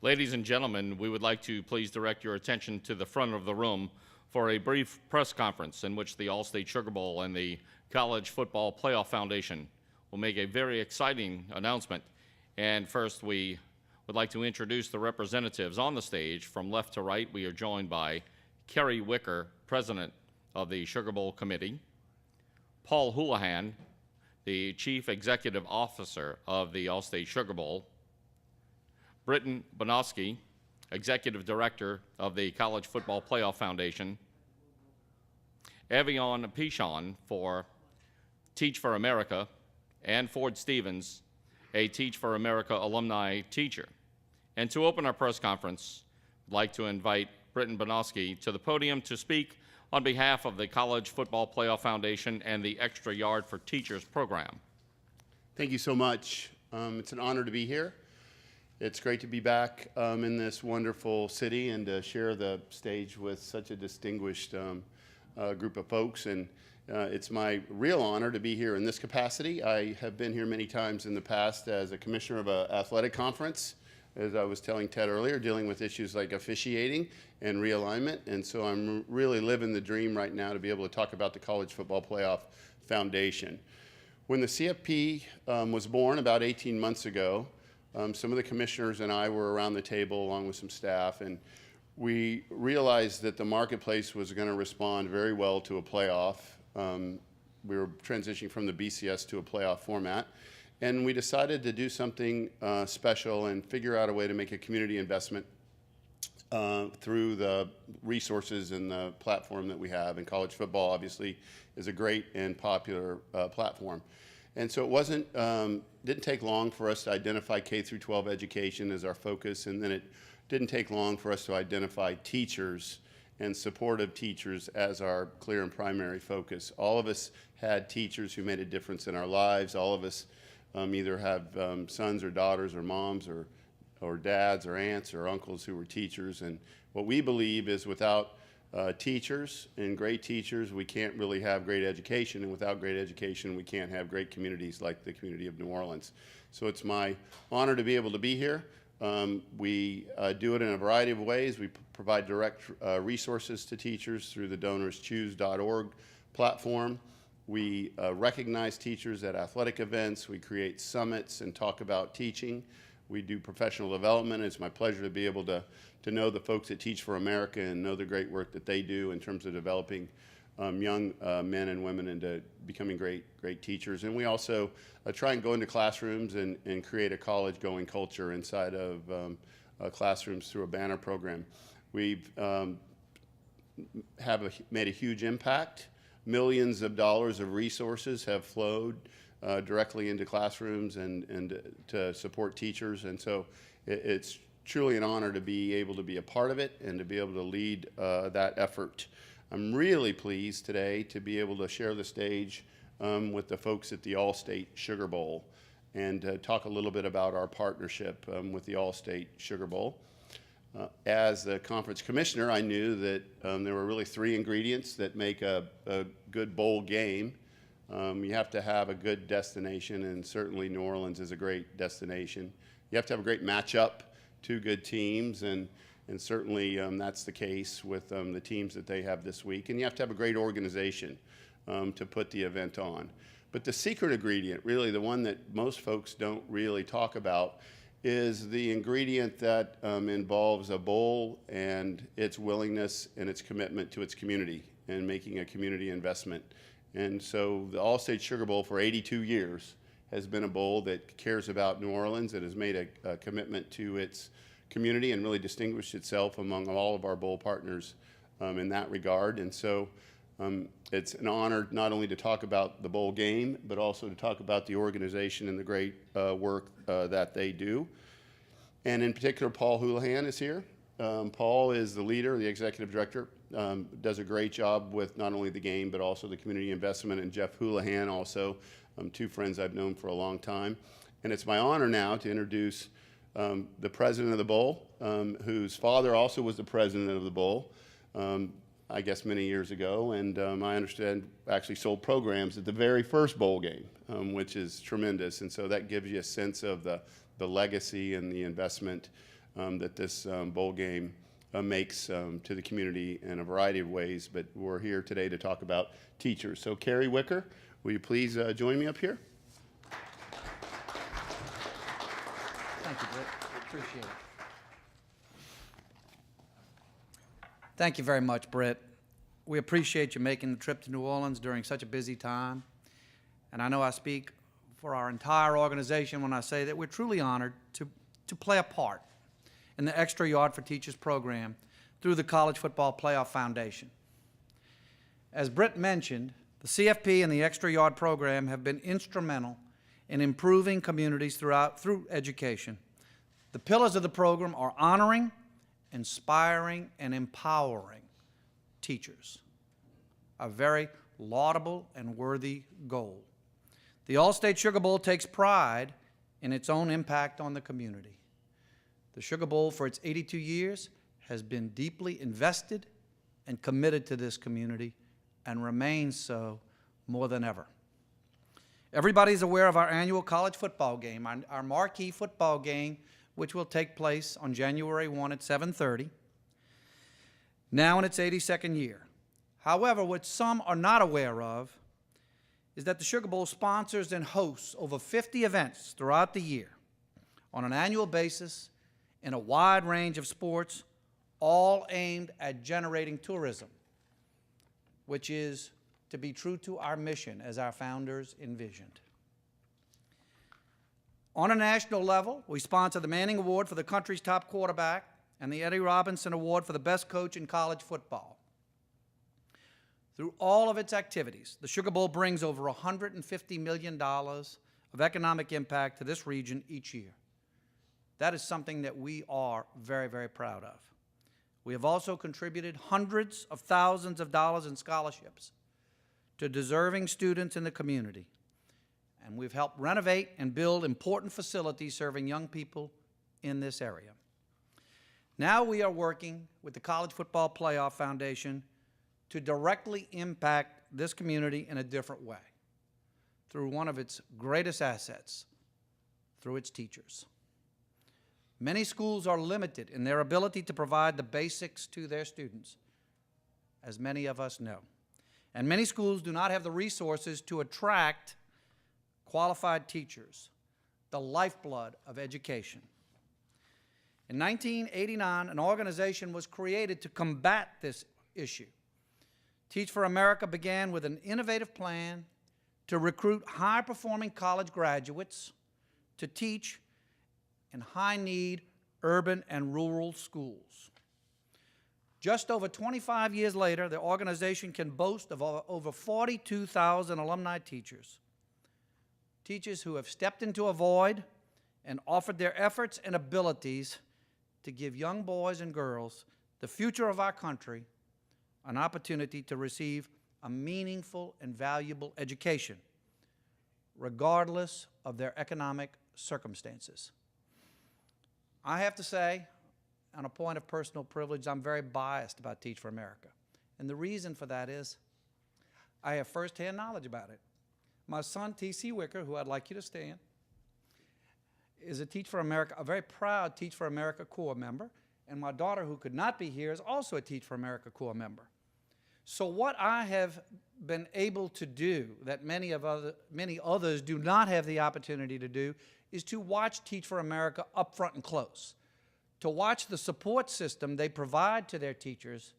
Ladies and gentlemen, we would like to please direct your attention to the front of the room for a brief press conference in which the Allstate Sugar Bowl and the College Football Playoff Foundation will make a very exciting announcement. And first, we would like to introduce the representatives on the stage. From left to right, we are joined by Kerry Wicker, President of the Sugar Bowl Committee, Paul Houlihan, the Chief Executive Officer of the Allstate Sugar Bowl, Britton Bonoski, Executive Director of the College Football Playoff Foundation, Avion Pichon for Teach for America, and Ford Stevens, a Teach for America alumni teacher. And to open our press conference, I'd like to invite Britton Bonoski to the podium to speak on behalf of the College Football Playoff Foundation and the Extra Yard for Teachers program. Thank you so much. It's an honor to be here. It's great to be back in this wonderful city and to share the stage with such a distinguished group of folks. And it's my real honor to be here in this capacity. I have been here many times in the past as a commissioner of an athletic conference, as I was telling Ted earlier, dealing with issues like officiating and realignment. And so I'm really living the dream right now to be able to talk about the College Football Playoff Foundation. When the CFP was born about 18 months ago, some of the commissioners and I were around the table along with some staff, and we realized that the marketplace was going to respond very well to a playoff. We were transitioning from the BCS to a playoff format, and we decided to do something special and figure out a way to make a community investment through the resources and the platform that we have. And college football, obviously, is a great and popular platform. And so it didn't take long for us to identify K through 12 education as our focus, and then it didn't take long for us to identify teachers and supportive teachers as our clear and primary focus. All of us had teachers who made a difference in our lives. All of us either have sons or daughters or moms or dads or aunts or uncles who were teachers. And what we believe is without teachers and great teachers, we can't really have great education, and without great education, we can't have great communities like the community of New Orleans. So it's my honor to be able to be here. We do it in a variety of ways. We provide direct resources to teachers through the DonorsChoose.org platform. We recognize teachers at athletic events. We create summits and talk about teaching. We do professional development. It's my pleasure to be able to know the folks that Teach for America and know the great work that they do in terms of developing young men and women into becoming great teachers. And we also try and go into classrooms and create a college-going culture inside of classrooms through a banner program. We've made a huge impact. Millions of dollars of resources have flowed directly into classrooms and to support teachers. And so it's truly an honor to be able to be a part of it and to be able to lead that effort. I'm really pleased today to be able to share the stage with the folks at the Allstate Sugar Bowl and talk a little bit about our partnership with the Allstate Sugar Bowl. As the conference commissioner, I knew that there were really three ingredients that make a good bowl game. You have to have a good destination, and certainly New Orleans is a great destination. You have to have a great matchup, two good teams, and certainly that's the case with the teams that they have this week. And you have to have a great organization to put the event on. But the secret ingredient, really the one that most folks don't really talk about, is the ingredient that involves a bowl and its willingness and its commitment to its community and making a community investment. And so the Allstate Sugar Bowl for 82 years has been a bowl that cares about New Orleans and has made a commitment to its community and really distinguished itself among all of our bowl partners in that regard. And so it's an honor not only to talk about the bowl game, but also to talk about the organization and the great work that they do. And in particular, Paul Houlihan is here. Paul is the leader, the executive director, does a great job with not only the game, but also the community investment. And Jeff Houlihan also, two friends I've known for a long time. And it's my honor now to introduce the president of the bowl, whose father also was the president of the bowl, I guess many years ago, and I understand actually sold programs at the very first bowl game, which is tremendous. And so that gives you a sense of the legacy and the investment that this bowl game makes to the community in a variety of ways. But we're here today to talk about teachers. So Carrie Wicker, will you please join me up here? Thank you, Britt. Appreciate it. Thank you very much, Britt. We appreciate you making the trip to New Orleans during such a busy time. And I know I speak for our entire organization when I say that we're truly honored to play a part in the Extra Yard for Teachers program through the College Football Playoff Foundation. As Britt mentioned, the CFP and the Extra Yard program have been instrumental in improving communities through education. The pillars of the program are honoring, inspiring, and empowering teachers, a very laudable and worthy goal. The Allstate Sugar Bowl takes pride in its own impact on the community. The Sugar Bowl, for its 82 years, has been deeply invested and committed to this community and remains so more than ever. Everybody's aware of our annual college football game, our marquee football game, which will take place on January 1 at 7:30, now in its 82nd year. However, what some are not aware of is that the Sugar Bowl sponsors and hosts over 50 events throughout the year on an annual basis in a wide range of sports, all aimed at generating tourism, which is to be true to our mission as our founders envisioned. On a national level, we sponsor the Manning Award for the country's top quarterback and the Eddie Robinson Award for the best coach in college football. Through all of its activities, the Sugar Bowl brings over $150 million of economic impact to this region each year. That is something that we are very, very proud of. We have also contributed hundreds of thousands of dollars in scholarships to deserving students in the community, and we've helped renovate and build important facilities serving young people in this area. Now we are working with the College Football Playoff Foundation to directly impact this community in a different way, through one of its greatest assets, through its teachers. Many schools are limited in their ability to provide the basics to their students, as many of us know. And many schools do not have the resources to attract qualified teachers, the lifeblood of education. In 1989, an organization was created to combat this issue. Teach for America began with an innovative plan to recruit high-performing college graduates to teach in high-need urban and rural schools. Just over 25 years later, the organization can boast of over 42,000 alumni teachers, teachers who have stepped into a void and offered their efforts and abilities to give young boys and girls, the future of our country, an opportunity to receive a meaningful and valuable education, regardless of their economic circumstances. I have to say, on a point of personal privilege, I'm very biased about Teach for America. And the reason for that is I have firsthand knowledge about it. My son, T.C. Wicker, who I'd like you to stand, is a Teach for America, a very proud Teach for America Corps member. And my daughter, who could not be here, is also a Teach for America Corps member. So what I have been able to do that many others do not have the opportunity to do is to watch Teach for America up front and close, to watch the support system they provide to their teachers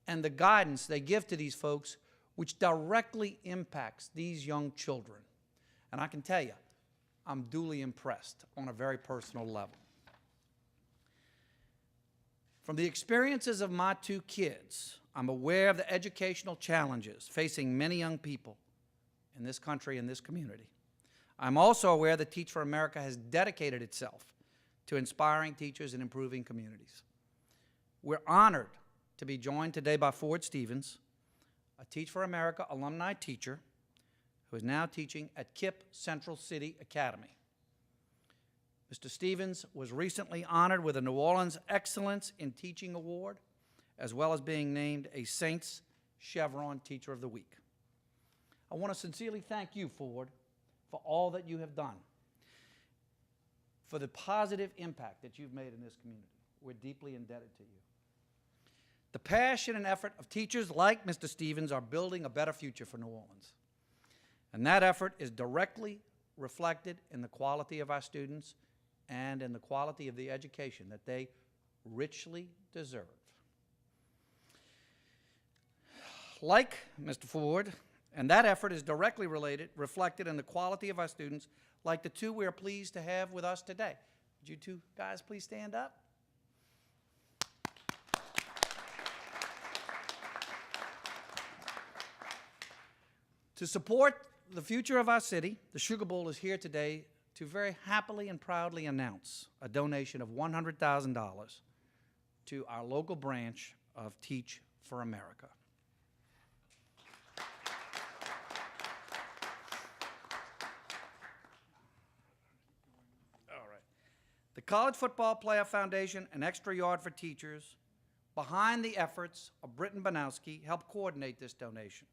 and the guidance they give to these folks, which directly impacts these young children. And I can tell you, I'm duly impressed on a very personal level. From the experiences of my two kids, I'm aware of the educational challenges facing many young people in this country and this community. I'm also aware that Teach for America has dedicated itself to inspiring teachers and improving communities. We're honored to be joined today by Ford Stevens, a Teach for America alumni teacher who is now teaching at KIPP Central City Academy. Mr. Stevens was recently honored with a New Orleans Excellence in Teaching Award, as well as being named a Saints Chevron Teacher of the Week. I want to sincerely thank you, Ford, for all that you have done. for the positive impact that you've made in this community. We're deeply indebted to you. The passion and effort of teachers like Mr. Stevens are building a better future for New Orleans. And that effort is directly reflected in the quality of our students and in the quality of the education that they richly deserve. Like Mr. Ford, and that effort is directly reflected in the quality of our students, like the two we are pleased to have with us today. Would you two guys please stand up? To support the future of our city, the Sugar Bowl is here today to very happily and proudly announce a donation of $100,000 to our local branch of Teach for America. All right. The College Football Playoff Foundation and Extra Yard for Teachers, behind the efforts of Britton Banowski, helped coordinate this donation.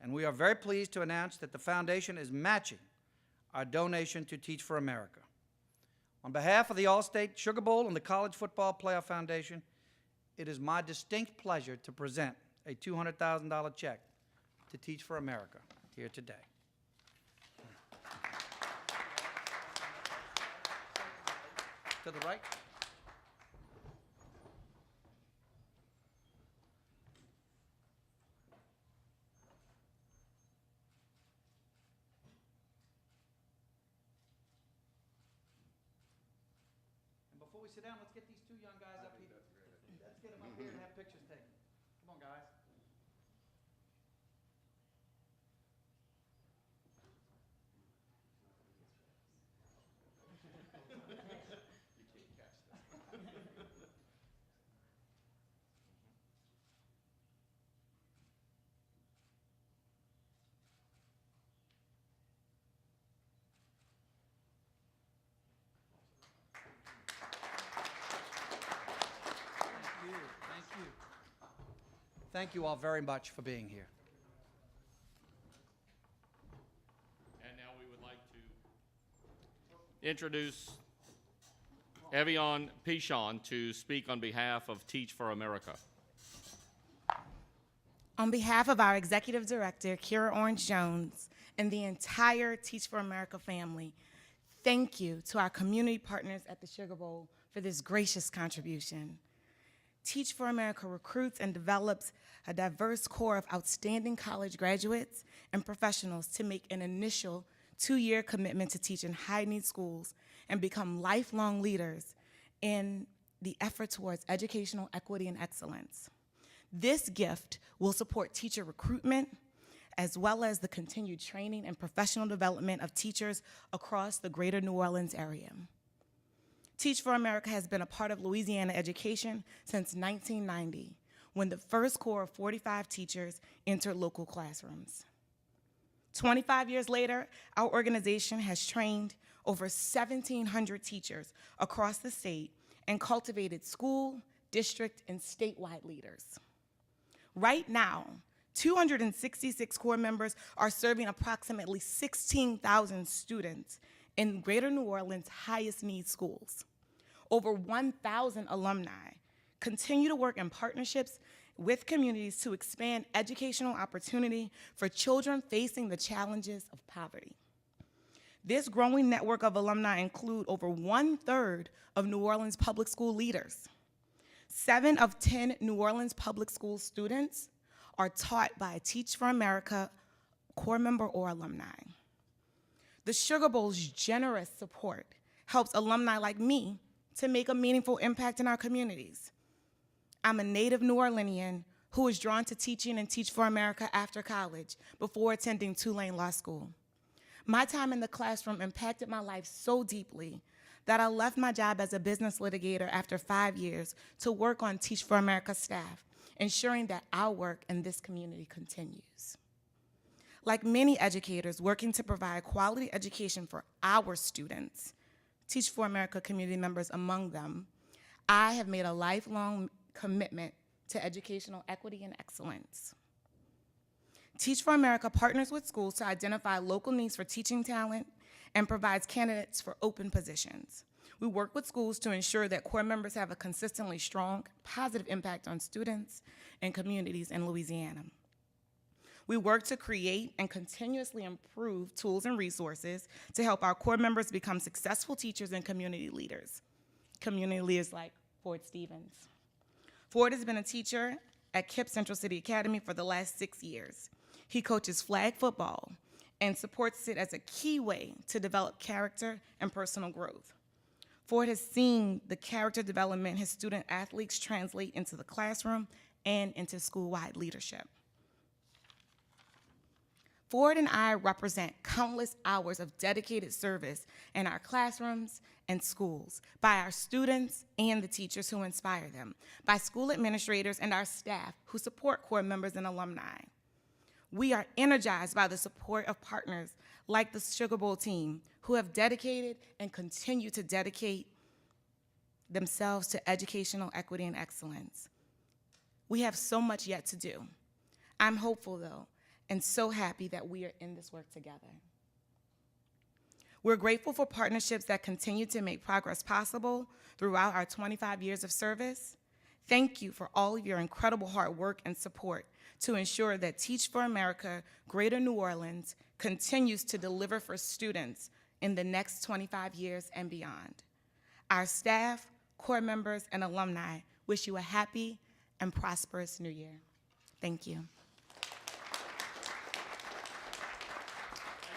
And we are very pleased to announce that the foundation is matching our donation to Teach for America. On behalf of the Allstate Sugar Bowl and the College Football Playoff Foundation, it is my distinct pleasure to present a $200,000 check to Teach for America here today. To the right. Before we sit down, let's get these two young guys up here. Let's get them up here and have pictures taken. Come on, guys. Thank you all very much for being here. And now we would like to introduce Evian Pichon to speak on behalf of Teach for America. On behalf of our Executive Director, Kira Orange-Jones, and the entire Teach for America family, thank you to our community partners at the Sugar Bowl for this gracious contribution. Teach for America recruits and develops a diverse core of outstanding college graduates and professionals to make an initial 2-year commitment to teach in high-need schools and become lifelong leaders in the effort towards educational equity and excellence. This gift will support teacher recruitment, as well as the continued training and professional development of teachers across the greater New Orleans area. Teach for America has been a part of Louisiana education since 1990, when the first core of 45 teachers entered local classrooms. 25 years later, our organization has trained over 1,700 teachers across the state and cultivated school, district, and statewide leaders. Right now, 266 core members are serving approximately 16,000 students in Greater New Orleans' highest need schools. Over 1,000 alumni continue to work in partnerships with communities to expand educational opportunity for children facing the challenges of poverty. This growing network of alumni include over 1/3 of New Orleans public school leaders. 7 of 10 New Orleans public school students are taught by a Teach for America core member or alumni. The Sugar Bowl's generous support helps alumni like me to make a meaningful impact in our communities. I'm a native New Orleanian who was drawn to teaching and Teach for America after college before attending Tulane Law School. My time in the classroom impacted my life so deeply that I left my job as a business litigator after 5 years to work on Teach for America staff, ensuring that our work in this community continues. Like many educators working to provide quality education for our students, Teach for America community members among them, I have made a lifelong commitment to educational equity and excellence. Teach for America partners with schools to identify local needs for teaching talent and provides candidates for open positions. We work with schools to ensure that corps members have a consistently strong, positive impact on students and communities in Louisiana. We work to create and continuously improve tools and resources to help our corps members become successful teachers and community leaders like Ford Stevens. Ford has been a teacher at KIPP Central City Academy for the last 6 years. He coaches flag football and supports it as a key way to develop character and personal growth. Ford has seen the character development his student athletes translate into the classroom and into school-wide leadership. Ford and I represent countless hours of dedicated service in our classrooms and schools, by our students and the teachers who inspire them, by school administrators and our staff who support corps members and alumni. We are energized by the support of partners like the Sugar Bowl team, who have dedicated and continue to dedicate themselves to educational equity and excellence. We have so much yet to do. I'm hopeful, though, and so happy that we are in this work together. We're grateful for partnerships that continue to make progress possible throughout our 25 years of service. Thank you for all of your incredible hard work and support to ensure that Teach for America Greater New Orleans continues to deliver for students in the next 25 years and beyond. Our staff, corps members, and alumni wish you a happy and prosperous new year. Thank you.